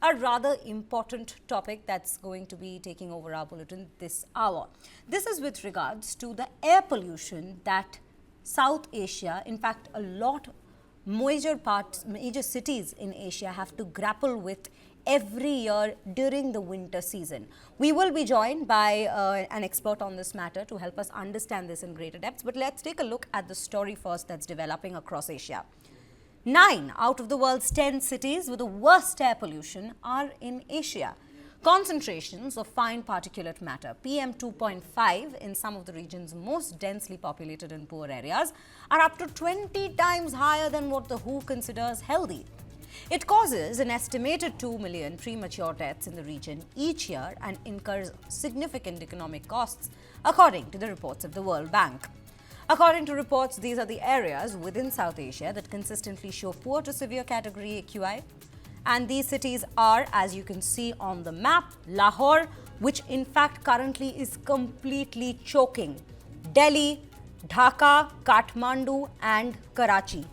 a rather important topic that's going to be taking over our bulletin this hour. This is with regards to the air pollution that South Asia, in fact, a lot major cities in Asia have to grapple with every year during the winter season. We will be joined by an expert on this matter to help us understand this in greater depth. But let's take a look at the story first that's developing across Asia. 9 out of the world's 10 cities with the worst air pollution are in Asia. Concentrations of fine particulate matter, PM 2.5, in some of the region's most densely populated and poor areas are up to 20 times higher than what the WHO considers healthy. It causes an estimated 2 million premature deaths in the region each year and incurs significant economic costs, according to the reports of the World Bank. According to reports, these are the areas within South Asia that consistently show poor to severe category AQI. And these cities are, as you can see on the map, Lahore, which in fact currently is completely choking, Delhi, Dhaka, Kathmandu, and Karachi.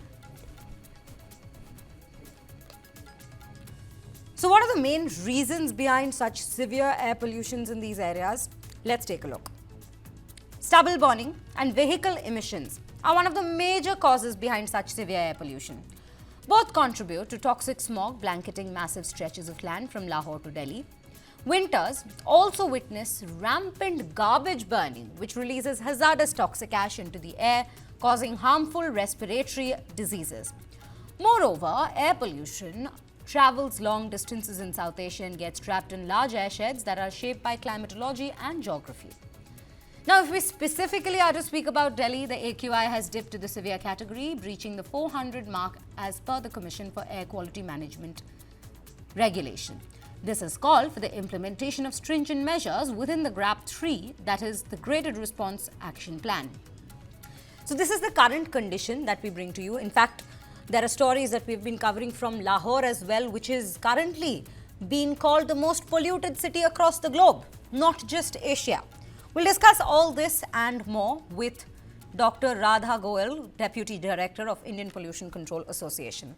So what are the main reasons behind such severe air pollutions in these areas? Let's take a look. Stubble burning and vehicle emissions are one of the major causes behind such severe air pollution. Both contribute to toxic smog blanketing massive stretches of land from Lahore to Delhi. Winters also witness rampant garbage burning, which releases hazardous toxic ash into the air, causing harmful respiratory diseases. Moreover, air pollution travels long distances in South Asia and gets trapped in large airsheds that are shaped by climatology and geography. Now, if we specifically are to speak about Delhi, the AQI has dipped to the severe category, breaching the 400 mark as per the Commission for Air Quality Management regulation. This has called for the implementation of stringent measures within the GRAP 3, that is the Graded Response Action Plan. So this is the current condition that we bring to you. In fact, there are stories that we've been covering from Lahore as well, which is currently being called the most polluted city across the globe, not just Asia. We'll discuss all this and more with Dr. Radha Goel, Deputy Director of Indian Pollution Control Association.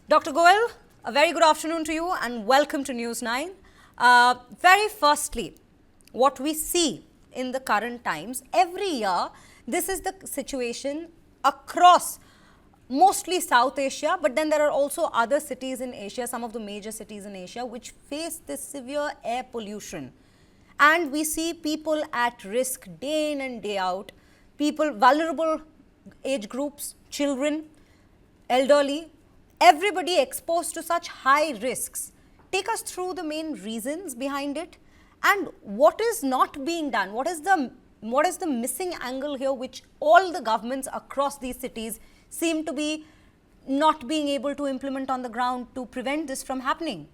Dr. Goel, a very good afternoon to you and welcome to News 9. Very firstly, what we see in the current times, every year, this is the situation across mostly South Asia, but then there are also other cities in Asia, some of the major cities in Asia, which face this severe air pollution. And we see people at risk day in and day out, people, vulnerable age groups, children, elderly, everybody exposed to such high risks. Take us through the main reasons behind it and what is not being done. What is the missing angle here, which all the governments across these cities seem to be not being able to implement on the ground to prevent this from happening?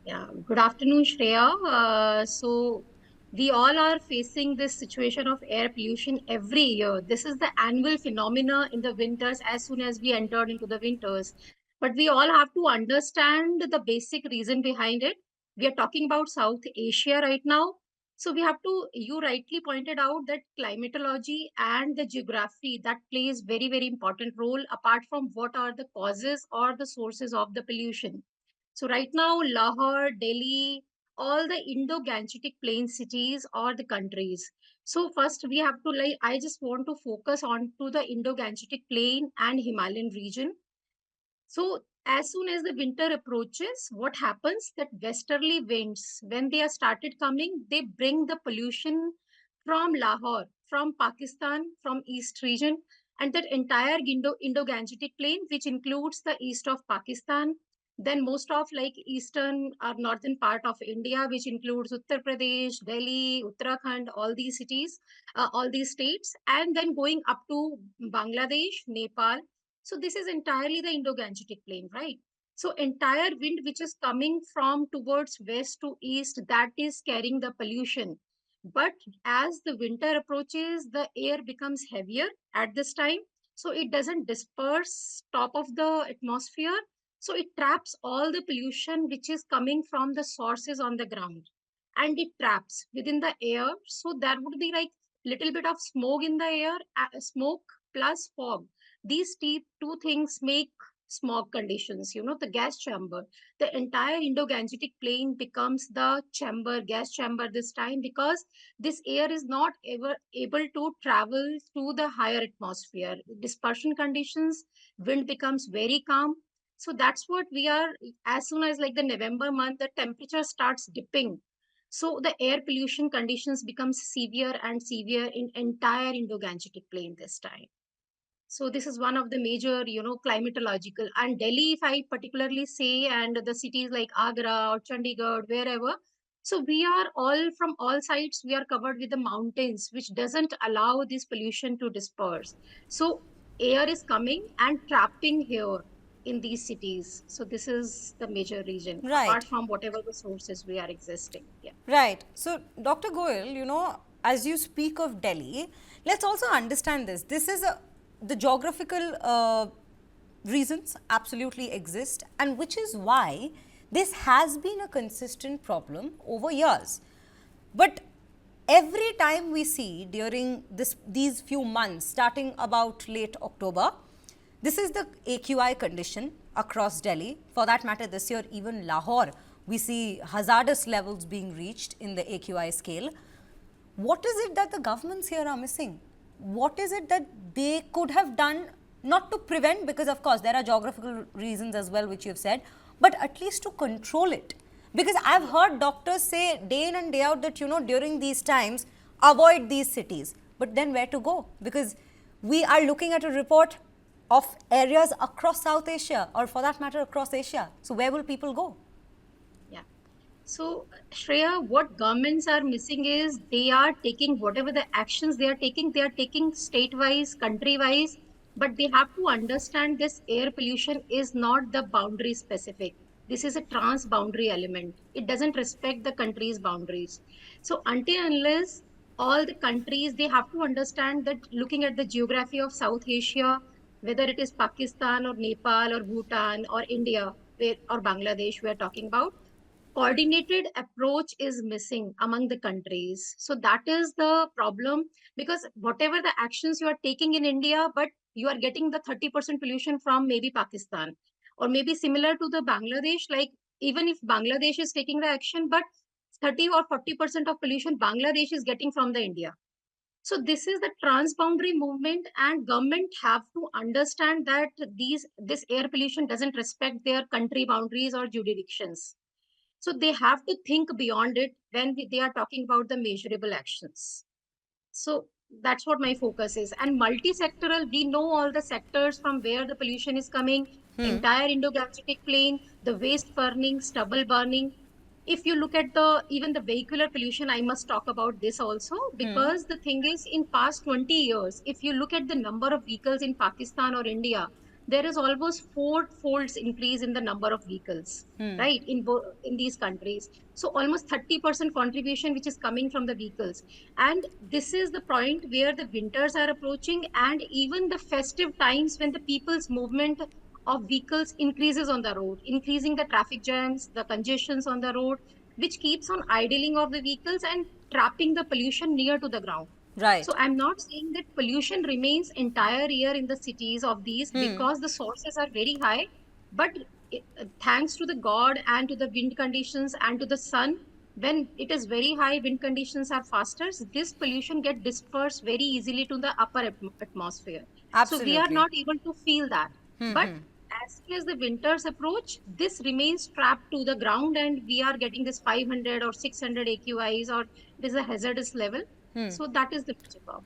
Yeah, good afternoon, Shreya. So we all are facing this situation of air pollution every year. This is the annual phenomena in the winters as soon as we entered into the winters. But we all have to understand the basic reason behind it. We are talking about South Asia right now. So we have to, you rightly pointed out that climatology and the geography that plays very, very important role apart from what are the causes or the sources of the pollution. So right now, Lahore, Delhi, all the Indo-Gangetic Plain cities or the countries. So first we have to I just want to focus on to the Indo-Gangetic Plain and Himalayan region. So as soon as the winter approaches, what happens that westerly winds, when they are started coming, they bring the pollution from Lahore, from Pakistan, from east region, and that entire Indo-Gangetic plain, which includes the east of Pakistan, then most of like eastern or northern part of India, which includes Uttar Pradesh, Delhi, Uttarakhand, all these cities, all these states, and then going up to Bangladesh, Nepal. So this is entirely the Indo-Gangetic plain, right? So entire wind which is coming from towards west to east, that is carrying the pollution. But as the winter approaches, the air becomes heavier at this time. So it doesn't disperse top of the atmosphere. So it traps all the pollution which is coming from the sources on the ground. And it traps within the air. So there would be like little bit of smoke in the air, smoke plus fog. These two things make smog conditions, the gas chamber. The entire Indo-Gangetic plain becomes the gas chamber this time, because this air is not ever able to travel to the higher atmosphere. Dispersion conditions, wind becomes very calm. So that's what we are, as soon as like the November month, the temperature starts dipping. So the air pollution conditions become severe and severe in entire Indo-Gangetic plain this time. So this is one of the major, climatological. And Delhi, if I particularly say, and the cities like Agra or Chandigarh, wherever. So we are all from all sides, we are covered with the mountains, which doesn't allow this pollution to disperse. So air is coming and trapping here in these cities. So this is the major region, apart Right. from whatever the sources we are existing. Yeah. Right. So, Dr. Goyal, as you speak of Delhi, let's also understand this. The geographical reasons absolutely exist, and which is why this has been a consistent problem over years. But every time we see during these few months, starting about late October, this is the AQI condition across Delhi. For that matter, this year, even Lahore, we see hazardous levels being reached in the AQI scale. What is it that the governments here are missing? What is it that they could have done, not to prevent, because of course there are geographical reasons as well, which you've said, but at least to control it? Because I've heard doctors say day in and day out that, during these times, avoid these cities. But then where to go? Because we are looking at a report of areas across South Asia, or for that matter across Asia. So where will people go? Yeah. So, Shreya, what governments are missing is they are taking whatever the actions they are taking state-wise, country-wise, but they have to understand this air pollution is not the boundary specific. This is a trans-boundary element. It doesn't respect the country's boundaries. So, until unless all the countries, they have to understand that looking at the geography of South Asia, whether it is Pakistan or Nepal or Bhutan or India or Bangladesh, we are talking about coordinated approach is missing among the countries. So that is the problem, because whatever the actions you are taking in India, but you are getting the 30% pollution from maybe Pakistan, or maybe similar to the Bangladesh, like even if Bangladesh is taking the action, but 30 or 40% of pollution Bangladesh is getting from the India. So this is the transboundary movement, and government have to understand that this air pollution doesn't respect their country boundaries or jurisdictions. So they have to think beyond it when they are talking about the measurable actions. So that's what my focus is. And multi-sectoral, we know all the sectors from where the pollution is coming, entire Indo-Gangetic plain, the waste burning, stubble burning. If you look at the even the vehicular pollution, I must talk about this also, because the thing is, in past 20 years, if you look at the number of vehicles in Pakistan or India, there is almost four folds increase in the number of vehicles, right, in these countries. So almost 30% contribution which is coming from the vehicles. And this is the point where the winters are approaching, and even the festive times when the people's movement of vehicles increases on the road, increasing the traffic jams, the congestions on the road, which keeps on idling of the vehicles and trapping the pollution near to the ground. So Right. I'm not saying that pollution remains entire year in the cities of these, because the sources are very high, but thanks to the God and to the wind conditions and to the sun, when it is very high, wind conditions are faster, this pollution get dispersed very easily to the upper atmosphere. So we are Absolutely. not able to feel that. But as soon as the winters approach, this remains trapped to the ground, and we are getting this 500 or 600 AQIs, or it is a hazardous level. So that is the major problem.